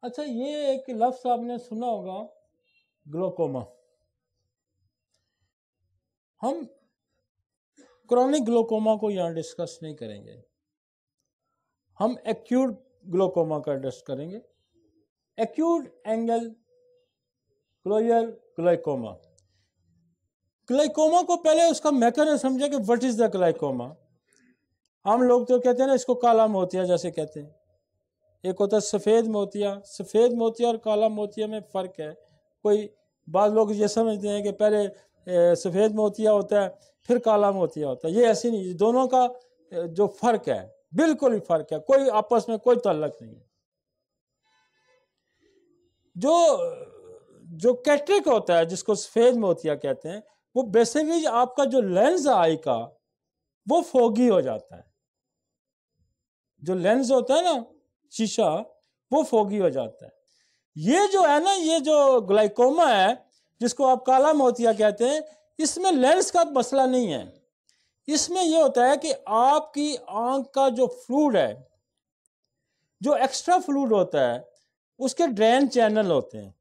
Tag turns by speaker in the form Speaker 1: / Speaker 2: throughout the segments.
Speaker 1: अच्छा, ये एक लफ्ज आपने सुना होगा, ग्लोकोमा। हम क्रॉनिक ग्लोकोमा को यहाँ डिस्कस नहीं करेंगे, हम एक्यूट ग्लोकोमा का डिस्कस करेंगे। Acute angle closure glaucoma. Glaucoma को पहले उसका मैकेनिज्म समझे कि व्हाट इज द ग्लाइकोमा। हम लोग तो कहते हैं ना इसको काला मोतिया जैसे कहते हैं, एक होता है सफ़ेद मोतिया। सफ़ेद मोतिया और काला मोतिया में फ़र्क है। कोई बाद लोग ये समझते हैं कि पहले सफ़ेद मोतिया होता है फिर काला मोतिया होता है, ये ऐसी नहीं। दोनों का जो फ़र्क है बिल्कुल ही फ़र्क है, कोई आपस में कोई ताल्लुक नहीं है। जो कैटरेक्ट होता है जिसको सफ़ेद मोतिया कहते हैं, वो बेसिकली आपका जो लेंस है आई का वो फोगी हो जाता है। जो लेंस होता है ना शीशा, वो फोगी हो जाता है। ये जो है ना, ये जो ग्लाइकोमा है जिसको आप काला मोतिया कहते हैं, इसमें लेंस का मसला नहीं है। इसमें यह होता है कि आपकी आंख का जो फ्लूइड है, जो एक्स्ट्रा फ्लूइड होता है, उसके ड्रेन चैनल होते हैं।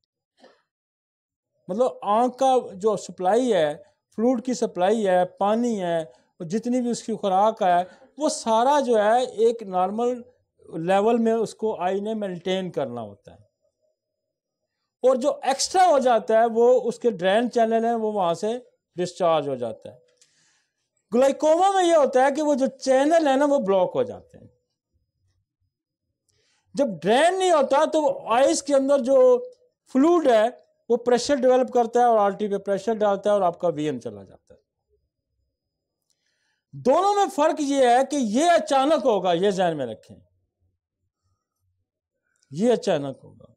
Speaker 1: मतलब आंख का जो सप्लाई है, फ्लूइड की सप्लाई है, पानी है, जितनी भी उसकी खुराक है, वो सारा जो है एक नॉर्मल लेवल में उसको आई ने मेंटेन करना होता है। और जो एक्स्ट्रा हो जाता है वो उसके ड्रेन चैनल है, वो वहां से डिस्चार्ज हो जाता है। ग्लाइकोमा में यह होता है कि वो जो चैनल है ना वो ब्लॉक हो जाते हैं। जब ड्रेन नहीं होता तो आइस के अंदर जो फ्लूइड है वो प्रेशर डेवलप करता है और आर्टरी पे प्रेशर डालता है और आपका वीएन चला जाता है। दोनों में फर्क ये है कि ये अचानक होगा, ये ध्यान में रखें, ये अचानक होगा।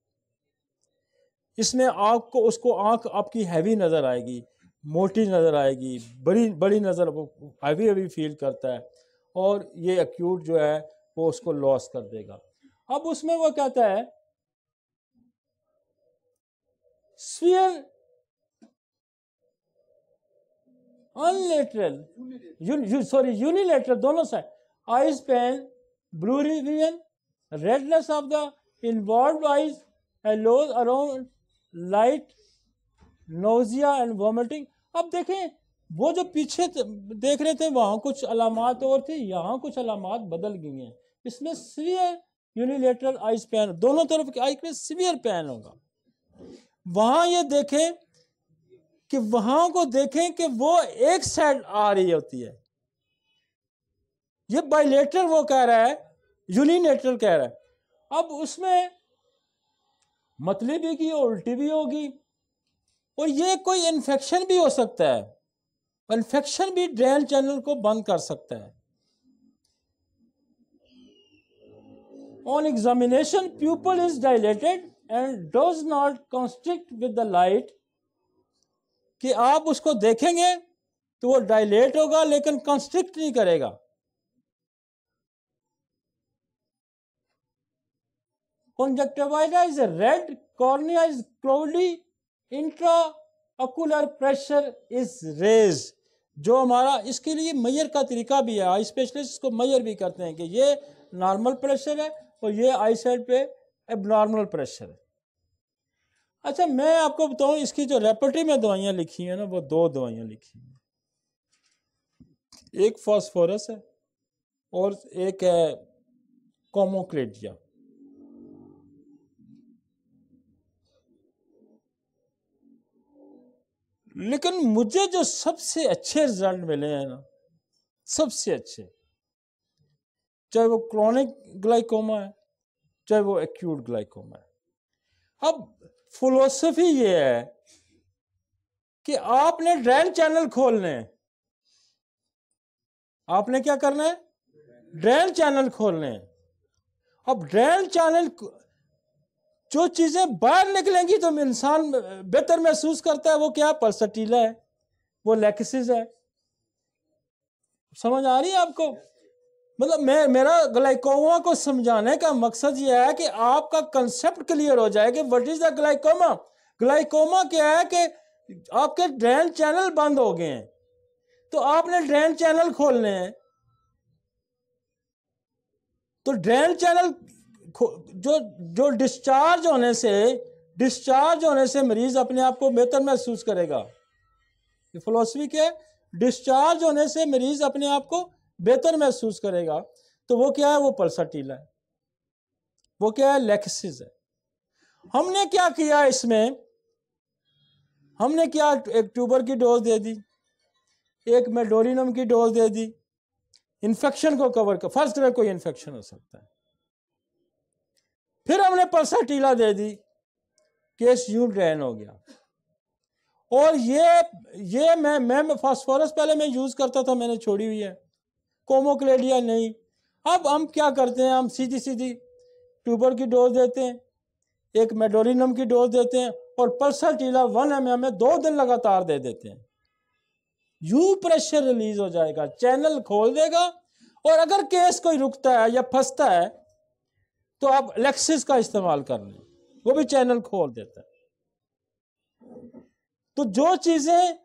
Speaker 1: इसमें आपको उसको आंख आपकी हैवी नजर आएगी, मोटी नजर आएगी, बड़ी बड़ी नजर, वो हैवी हैवी फील करता है, और ये एक्यूट जो है वो उसको लॉस कर देगा। अब उसमें वो कहता है स्फीयर अनलेटरल सॉरी यूनिलेटरल, दोनों side, eyes pain, blurry vision, redness of the involved eyes, halos around light, nausea and vomiting. अब देखें, वो जो पीछे देख रहे थे वहां कुछ अलामात और थी, यहां कुछ अलामात बदल गई हैं। इसमें सीवियर यूनिलेटरल आइज पेन, दोनों तरफ की आई में सीवियर पेन होगा। वहां ये देखें कि वहां को देखें कि वो एक साइड आ रही होती है। ये बाइलेटरल वो कह रहा है, यूनिलेटरल कह रहा है। अब उसमें मतली भी की उल्टी भी होगी, और ये कोई इन्फेक्शन भी हो सकता है। इन्फेक्शन भी ड्रेन चैनल को बंद कर सकता है। On examination pupil is dilated and does not constrict with the light, कि आप उसको देखेंगे तो वो डायलेट होगा लेकिन कंस्ट्रिक्ट नहीं करेगा। Conjunctivitis is red, cornea is cloudy, intraocular pressure is raise. जो हमारा इसके लिए मेजर का तरीका भी है, आई स्पेशलिस्ट इसको मेजर भी करते हैं कि ये नॉर्मल प्रेशर है और ये आई साइड पे एबनॉर्मल प्रेशर है। अच्छा, मैं आपको बताऊं, इसकी जो रेपर्टरी में दवाइयां लिखी हैं ना, वो दो दवाइयां लिखी हैं। एक फास्फोरस है और एक है कोमोक्रेडिया। लेकिन मुझे जो सबसे अच्छे रिजल्ट मिले हैं ना, सबसे अच्छे, चाहे वो क्रॉनिक ग्लाइकोमा है चाहे वो एक्यूट ग्लाइकोमा है। अब फिलोसफी ये है कि आपने ड्रेन चैनल खोलने हैं। आपने क्या करना है? ड्रेन चैनल खोलने हैं। अब ड्रेन चैनल, जो चीजें बाहर निकलेंगी तो इंसान बेहतर महसूस करता है, वो क्या? पल्सटीला है, वो लैक्सिस है। समझ आ रही है आपको? मतलब मेरा ग्लाइकोमा को समझाने का मकसद यह है कि आपका कंसेप्ट क्लियर हो जाए कि what is the glaucoma. Glaucoma क्या है कि आपके ड्रेन चैनल बंद हो गए हैं, तो आपने ड्रेन चैनल खोलने हैं। तो ड्रेन चैनल जो जो डिस्चार्ज होने से मरीज अपने आप को बेहतर महसूस करेगा। ये फिलॉसफी क्या है? डिस्चार्ज होने से मरीज अपने आप को बेहतर महसूस करेगा। तो वो क्या है? वो पल्साटीला है। वो क्या है? लेक्सिस है। हमने क्या किया इसमें? हमने क्या, एक ट्यूबर की डोज दे दी, एक मेडोरिनम की डोज दे दी, इन्फेक्शन को कवर कर, फर्स्ट करें कोई इन्फेक्शन हो सकता है, फिर हमने पल्साटीला दे दी, केस यूं ड्रेन हो गया। और ये मैं फास्फोरस पहले मैं यूज करता था, मैंने छोड़ी हुई है, कोमोक्लेडिया नहीं। अब हम क्या करते हैं? हम सीधी सीधी ट्यूबर की डोज देते हैं, एक मेडोरिनम की डोज देते हैं, और पल्साटीला 1 ml में 2 दिन लगातार दे देते हैं। यू प्रेशर रिलीज हो जाएगा, चैनल खोल देगा। और अगर केस कोई रुकता है या फंसता है तो आप लेक्सिस का इस्तेमाल कर लें, वो भी चैनल खोल देता है। तो जो चीजें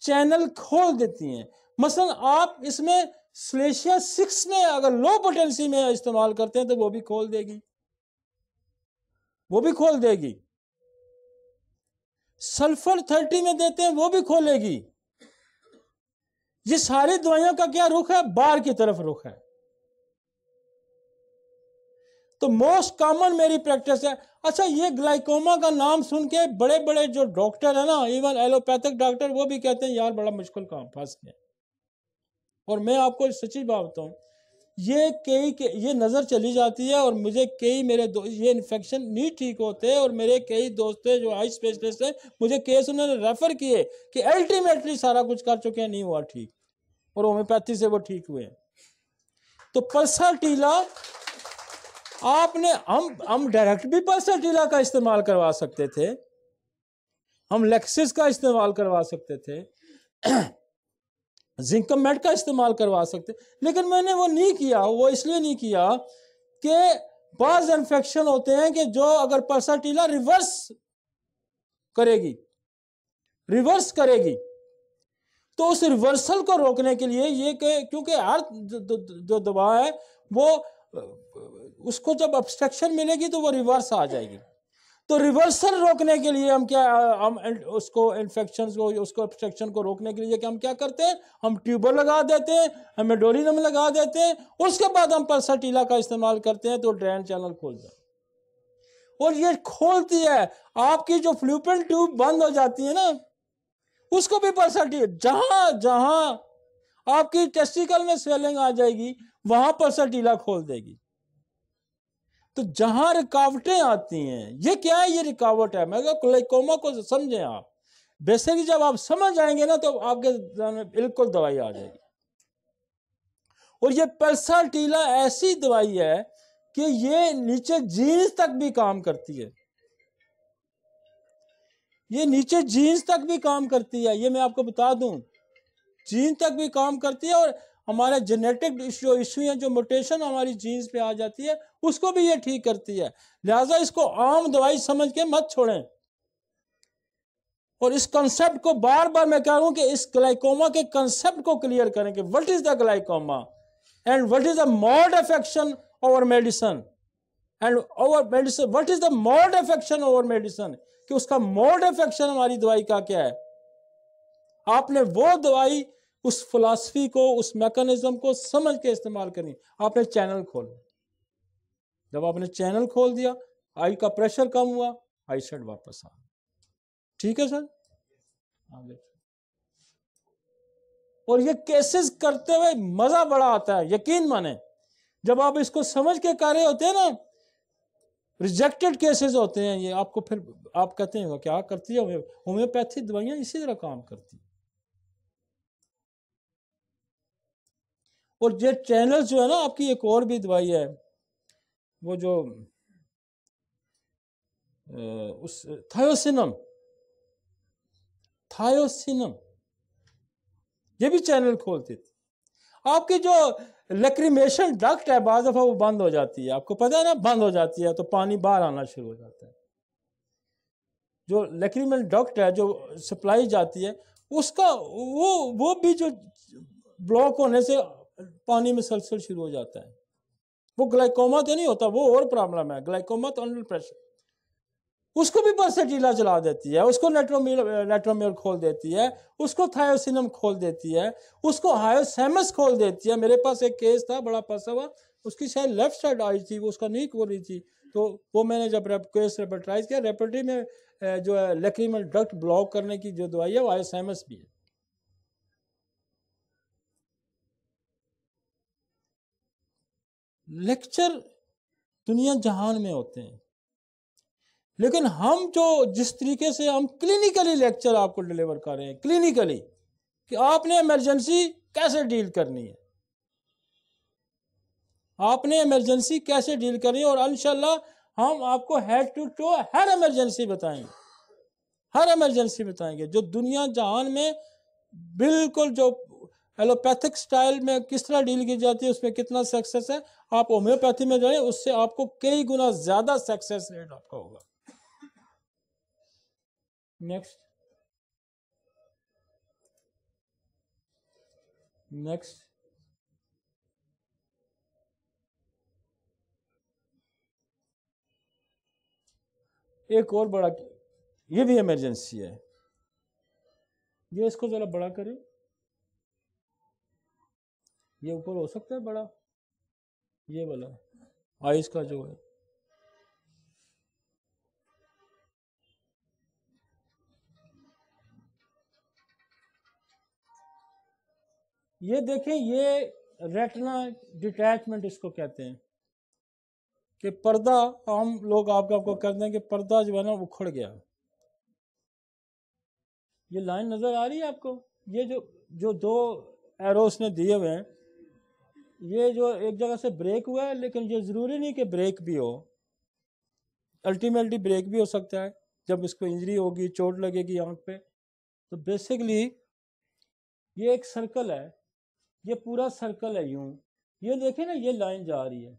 Speaker 1: चैनल खोल देती हैं, मसलन आप इसमें स्लेशिया 6 में अगर लो पोटेंसी में इस्तेमाल करते हैं तो वो भी खोल देगी, वो भी खोल देगी। सल्फर 30 में देते हैं, वो भी खोलेगी। ये सारी दवाइयों का क्या रुख है? बाहर की तरफ रुख है। तो मोस्ट कॉमन मेरी प्रैक्टिस है। अच्छा, ये ग्लाइकोमा का नाम सुन के बड़े बड़े जो डॉक्टर है ना, इवन एलोपैथिक डॉक्टर, वो भी कहते हैं यार बड़ा मुश्किल काम, फंस गया। और मैं आपको सच्ची बात बताऊं, ये नजर चली जाती है। और मुझे ये इन्फेक्शन नहीं ठीक होते, और मेरे कई दोस्त जो आई स्पेशलिस्ट है, मुझे केस उन्होंने रेफर किए कि अल्टीमेटली सारा कुछ कर चुके हैं, नहीं हुआ ठीक, और होम्योपैथी से वो ठीक हुए। तो पल्साटीला आपने, हम डायरेक्ट भी पल्साटीला का इस्तेमाल करवा सकते थे, हम लेक्सिस का इस्तेमाल करवा सकते थे, जिंकमेट का इस्तेमाल करवा सकते, लेकिन मैंने वो नहीं किया। वो इसलिए नहीं किया कि बाज इन्फेक्शन होते हैं कि जो अगर पल्साटीला रिवर्स करेगी तो उस रिवर्सल को रोकने के लिए ये क्योंकि हर जो दवा है वो उसको जब ऑब्स्ट्रक्शन मिलेगी तो वो रिवर्स आ जाएगी। तो रिवर्सल रोकने के लिए हम उसको इन्फेक्शन को, उसको ऑब्स्ट्रक्शन को रोकने के लिए हम क्या करते हैं? हम ट्यूबर लगा देते हैं, हम मेडोरिनम लगा देते हैं, उसके बाद हम पल्साटीला का इस्तेमाल करते हैं तो ड्रेन चैनल खोल जाए। और ये खोलती है, आपकी जो फ्लूपन ट्यूब बंद हो जाती है ना, उसको भी पल्साटीला, जहां जहां आपकी टेस्टिकल में स्वेलिंग आ जाएगी वहां पल्साटीला खोल देगी। तो जहां रुकावटें आती हैं, ये क्या है? ये रुकावट है। मैं ग्लाइकोमा को समझें आप, बेसिकली जब आप समझ जाएंगे ना तो आपके में बिल्कुल दवाई आ जाएगी। और ये पल्साटीला ऐसी दवाई है कि ये नीचे जीन्स तक भी काम करती है, ये नीचे जीन्स तक भी काम करती है, ये मैं आपको बता दूं, जीन तक भी काम करती है। और हमारे जेनेटिक इशू है, जो म्यूटेशन हमारी जीन्स पे आ जाती है, उसको भी ये ठीक करती है। लिहाजा इसको आम दवाई समझ के मत छोड़ें। और इस कंसेप्ट को बार बार मैं कह रहा हूं कि इस ग्लाइकोमा के कंसेप्ट को क्लियर करें कि what is the glaucoma and what is the mode affection over medicine, and over medicine, what is the mode affection over medicine, कि उसका मोड अफेक्शन हमारी दवाई का क्या है। आपने वो दवाई, उस फिलॉसफी को, उस मैकेनिज्म को समझ के इस्तेमाल करनी। आपने चैनल खोलना, जब आपने चैनल खोल दिया, आई का प्रेशर कम हुआ, आई सेट वापस आ। ठीक है सर, आगे। और ये केसेस करते हुए मजा बड़ा आता है, यकीन माने, जब आप इसको समझ के कर रहे होते हैं ना। रिजेक्टेड केसेस होते हैं ये, आपको फिर आप कहते हैं क्या करती है होम्योपैथी दवाइयां, इसी तरह काम करती है। और ये चैनल जो है ना, आपकी एक और भी दवाई है, वो जो उस थायोसिनम, ये भी चैनल खोलती थी। आपकी जो लैक्रिमेशन डक्ट है, बाज़ दफा वो बंद हो जाती है, आपको पता है ना, बंद हो जाती है तो पानी बाहर आना शुरू हो जाता है। जो लैक्रिमल डक्ट है, जो सप्लाई जाती है, उसका वो भी जो ब्लॉक होने से पानी में सलसल शुरू हो जाता है। वो ग्लाइकोमा तो नहीं होता, वो और प्रॉब्लम है। ग्लाइकोमा तो अंडर प्रेशर, उसको भी परसेटीला चला देती है, उसको नेट्रोमियर खोल देती है, उसको थायोसिनम खोल देती है, उसको हायोसेमस खोल देती है। मेरे पास एक केस था बड़ा फंसा हुआ, उसकी शायद लेफ्ट साइड आई थी, वो उसका नहीं खोल रही थी, तो वो मैंने जब केस रेपर्टाइज किया, रेपर्टरी में जो है लेक्रीमल डक्ट ब्लॉक करने की जो दवाई है वो हायोसेमस भी है। लेक्चर दुनिया जहान में होते हैं, लेकिन हम जो जिस तरीके से हम क्लिनिकली लेक्चर आपको डिलीवर कर रहे हैं, क्लिनिकली कि आपने इमरजेंसी कैसे डील करनी है, आपने इमरजेंसी कैसे डील करनी है, और इंशाल्लाह हम आपको हेड टू टो हर इमरजेंसी बताएंगे, हर इमरजेंसी बताएंगे जो दुनिया जहान में बिल्कुल जो एलोपैथिक स्टाइल में किस तरह डील की जाती है उसमें कितना सक्सेस है। आप होम्योपैथी में जाए, उससे आपको कई गुना ज्यादा सक्सेस रेट आपका होगा। नेक्स्ट नेक्स्ट एक और बड़ा, ये भी इमरजेंसी है, ये इसको जरा बड़ा करें, ये ऊपर हो सकता है बड़ा, ये वाला आइस का जो है, ये देखें, ये रेटिना डिटैचमेंट इसको कहते हैं कि पर्दा, हम लोग आपको कहते हैं कि पर्दा जो है ना उखड़ गया। ये लाइन नजर आ रही है आपको, ये जो जो दो एरोस ने दिए हुए हैं, ये जो एक जगह से ब्रेक हुआ है, लेकिन ये जरूरी नहीं कि ब्रेक भी हो, अल्टीमेटली ब्रेक भी हो सकता है जब इसको इंजरी होगी, चोट लगेगी आंख पे। तो बेसिकली ये एक सर्कल है, ये पूरा सर्कल है यूं, ये देखें ना, ये लाइन जा रही है,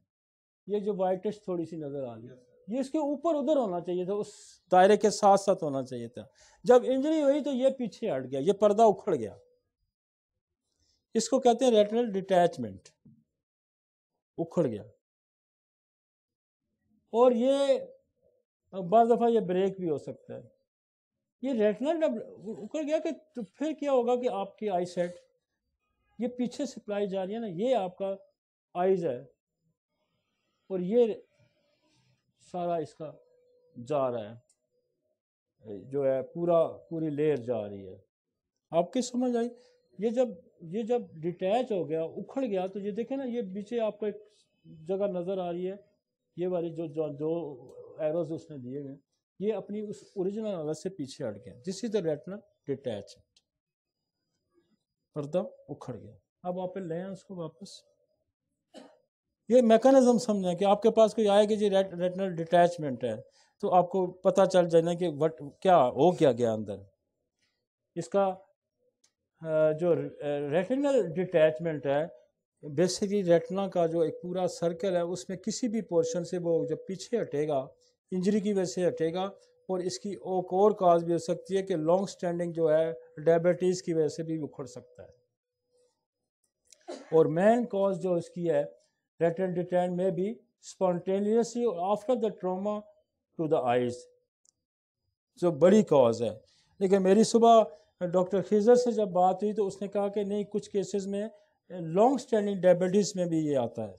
Speaker 1: ये जो वाइटिश थोड़ी सी नजर आ रही है, ये इसके ऊपर उधर होना चाहिए था, उस दायरे के साथ साथ होना चाहिए था। जब इंजरी हुई तो ये पीछे हट गया, ये पर्दा उखड़ गया, इसको कहते हैं रेटिनल डिटैचमेंट, उखड़ गया। और ये बाज़ दफ़ा ये ब्रेक भी हो सकता है। ये रेटिनल उखड़ गया कि तो फिर क्या होगा कि आपकी आई सेट, ये पीछे सप्लाई जा रही है ना, ये आपका आइज है, और ये सारा इसका जा रहा है, जो है पूरी लेयर जा रही है। आपकी समझ आई? ये जब डिटैच हो गया, उखड़ गया, तो ये देखें ना, ये पीछे आपको एक जगह नज़र आ रही है, ये वाली जो एरोज उसने दिए हुए, ये अपनी उस ओरिजिनल हालत से पीछे हट गया। This is the retinal detachment, पर्दा उखड़ गया। अब आप ले आए उसको वापस, ये मैकेनिज्म समझना कि आपके पास कोई आए कि जी रेटिनल डिटैचमेंट है, तो आपको पता चल जाना कि वट क्या हो क्या गया अंदर। इसका जो रेटिनल डिटैचमेंट है, बेसिकली रेटिना का जो एक पूरा सर्कल है, उसमें किसी भी पोर्शन से वो जब पीछे हटेगा, इंजरी की वजह से हटेगा, और इसकी एक और काज भी हो सकती है कि लॉन्ग स्टैंडिंग जो है डायबिटीज़ की वजह से भी उखड़ सकता है। और मेन कॉज जो इसकी है रेटिनल डिटैचमेंट में भी spontaneously after the trauma to the eyes, जो बड़ी कॉज है। लेकिन मेरी सुबह डॉक्टर खिजर से जब बात हुई तो उसने कहा कि नहीं, कुछ केसेस में लॉन्ग स्टैंडिंग डायबिटीज़ में भी ये आता है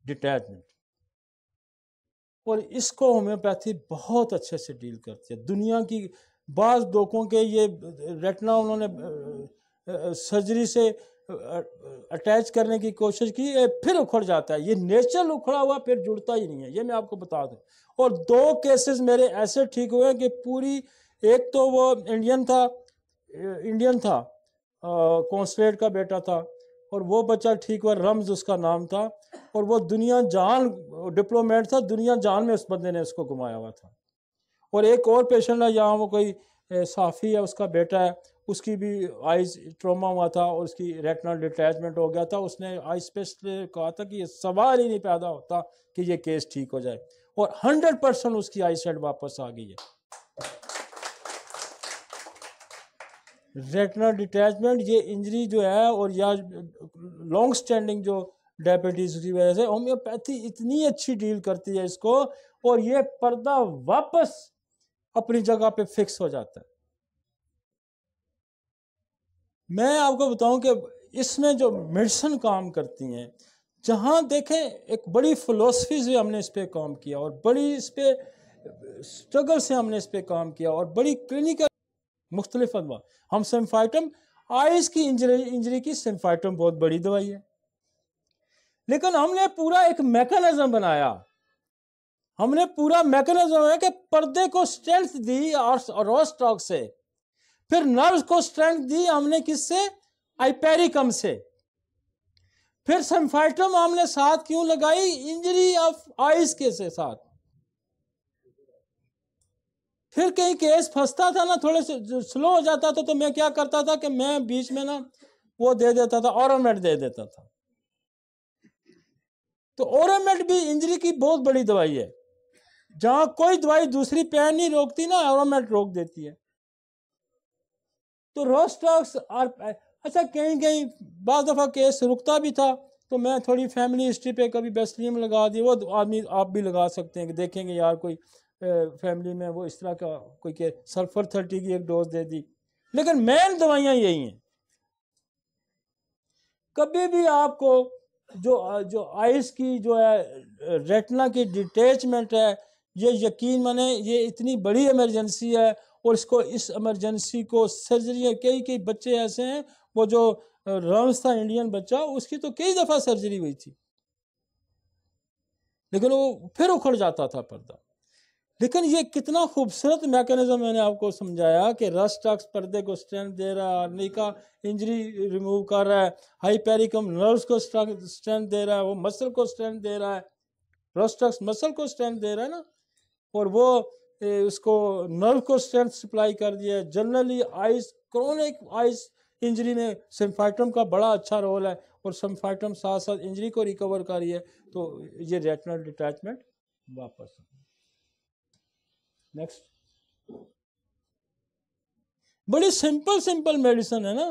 Speaker 1: डिटैचमेंट, और इसको होम्योपैथी बहुत अच्छे से डील करती है। दुनिया की बाज़ लोगों के ये रेटिना उन्होंने सर्जरी से अटैच करने की कोशिश की, फिर उखड़ जाता है, ये नेचुरल उखड़ा हुआ फिर जुड़ता ही नहीं है, ये मैं आपको बता दूं। और 2 केसेस मेरे ऐसे ठीक हुए कि पूरी, एक तो वो इंडियन था, कॉन्सुलेट का बेटा था, और वो बच्चा ठीक हुआ, रम्ज उसका नाम था, और वो दुनिया जान डिप्लोमेट था, दुनिया जान में उस बंदे ने उसको घुमाया हुआ था। और एक और पेशेंट है यहाँ, वो कोई साफ़ी है, उसका बेटा है, उसकी भी आइज ट्रोमा हुआ था और उसकी रेटिनल डिटैचमेंट हो गया था। उसने आई स्पेशलिस्ट ने कहा था कि ये सवाल ही नहीं पैदा होता कि ये केस ठीक हो जाए, और 100% उसकी आई सेट वापस आ गई है। रेटिनल डिटैचमेंट ये इंजरी जो है, और या लॉन्ग स्टैंडिंग जो डायबिटीज की वजह से। होम्योपैथी इतनी अच्छी डील करती है इसको, और ये पर्दा वापस अपनी जगह पे फिक्स हो जाता है। मैं आपको बताऊं कि इसमें जो मेडिसिन काम करती हैं, जहां देखें एक बड़ी फिलोसफी से हमने इस पे काम किया, और बड़ी इस पे स्ट्रगल से हमने इस पे काम किया, और बड़ी क्लिनिकल मुख्तलिफ अदवा। हम सिम्फाइटम, आइज की इंजरी की सिम्फाइटम बहुत बड़ी दवाई है, लेकिन हमने पूरा एक मैकेनिज्म बनाया। हमने पूरा मैकेनिज्म बनाया कि पर्दे को स्ट्रेंथ दी और रोस्टॉक से, फिर नर्व्स को स्ट्रेंथ दी हमने किससे, हाइपेरिकम से, फिर सिम्फाइटम हमने साथ क्यों लगाई, इंजरी ऑफ आइज के से साथ। फिर कहीं केस फंसता था ना, थोड़े से स्लो हो जाता था, तो मैं क्या करता था कि मैं बीच में ना वो दे देता था, ऑरोमेट दे देता था। तो ऑरोमेट भी इंजरी की बहुत बड़ी दवाई है। जहां कोई दवाई दूसरी पेन नहीं रोकती ना, ऑरोमेट रोक देती है। तो रोस्टॉक्स और अच्छा, कहीं कहीं बाद दफा केस रुकता भी था, तो मैं थोड़ी फैमिली हिस्ट्री पे कभी बेस्टलीम लगा दी। वो आदमी आप भी लगा सकते हैं कि देखेंगे यार कोई फैमिली में वो इस तरह का कोई के सल्फर 30 की एक डोज दे दी। लेकिन मेन दवाइयां यही हैं। कभी भी आपको जो जो आइस की जो है रेटिना की डिटेचमेंट है, ये यकीन माने ये इतनी बड़ी इमरजेंसी है, और इसको इस इमरजेंसी को सर्जरी, कई कई बच्चे ऐसे हैं, वो जो रम्स था इंडियन बच्चा, उसकी तो कई दफा सर्जरी हुई थी, लेकिन वो फिर उखड़ जाता था पर्दा। लेकिन ये कितना खूबसूरत मैकेनिज्म मैंने आपको समझाया कि रस्टॉक्स पर्दे को स्ट्रेंथ दे रहा है, आर्निका इंजरी रिमूव कर रहा है, हाइपेरिकम नर्व्स को स्ट्रेंथ दे रहा है, वो मसल को स्ट्रेंथ दे रहा है, रस्टॉक्स मसल को स्ट्रेंथ दे रहा है ना, और वो उसको नर्व को स्ट्रेंथ सप्लाई कर दिया है। Generally eyes, chronic eyes injury में सिम्फाइटम का बड़ा अच्छा रोल है, और सिम्फाइटम साथ साथ इंजरी को रिकवर कर रही है, तो ये रेटिनल डिटैचमेंट वापस। नेक्स्ट, बड़ी सिंपल सिंपल मेडिसिन है ना,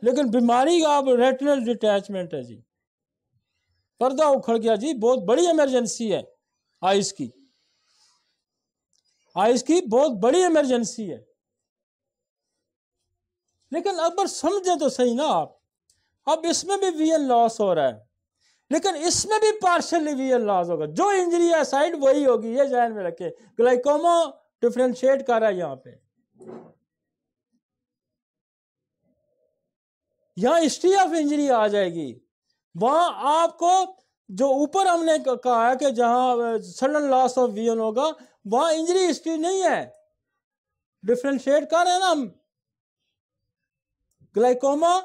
Speaker 1: लेकिन बीमारी का आप रेटिनल डिटैचमेंट है जी, पर्दा उखड़ गया जी, बहुत बड़ी इमरजेंसी है आइज की, आइज की बहुत बड़ी इमरजेंसी है। लेकिन अब समझे तो सही ना आप, अब इसमें भी विजन लॉस हो रहा है, लेकिन इसमें भी पार्शियली विजन लॉस होगा। जो इंजरी है साइड वही होगी, ये ध्यान में रखे। ग्लाइकोमा डिफरेंशिएट कर रहा है यहाँ पे, यहां हिस्ट्री ऑफ इंजरी आ जाएगी। वहां आपको जो ऊपर हमने कहा है कि जहां सडन लॉस ऑफ विजन होगा, वहां इंजरी हिस्ट्री नहीं है। डिफरेंशिएट कर रहे हैं ना हम, ग्लाइकोमा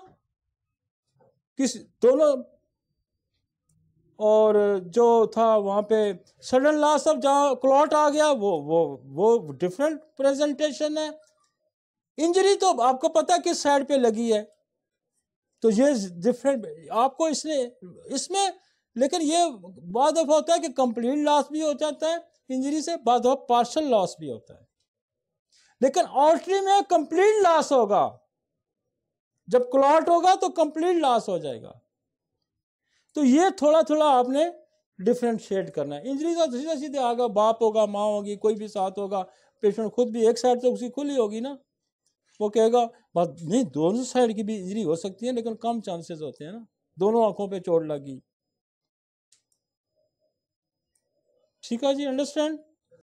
Speaker 1: किस दोनों, और जो था वहां पे सडन लॉस ऑफ, जहां क्लॉट आ गया, वो डिफरेंट प्रेजेंटेशन है। इंजरी तो आपको पता है किस साइड पे लगी है, तो ये डिफरेंट आपको इसमें। लेकिन ये बाद दफा होता है कि कंप्लीट लॉस भी हो जाता है इंजरी से, बाद दफा पार्शियल लॉस भी होता है। लेकिन आर्टरी में कंप्लीट लॉस होगा, जब क्लॉट होगा तो कंप्लीट लॉस हो जाएगा। तो ये थोड़ा थोड़ा आपने डिफरेंशिएट करना है। इंजरी तो सीधा सीधे आगा, बाप होगा, माँ होगी, कोई भी साथ होगा, पेशेंट खुद भी एक साइड तो उसकी खुली होगी ना, वो कहेगा बात नहीं, दोनों साइड की भी इंजरी हो सकती है, लेकिन कम चांसेस होते हैं ना, दोनों आंखों पे चोट लगी। ठीक है जी, अंडरस्टैंड।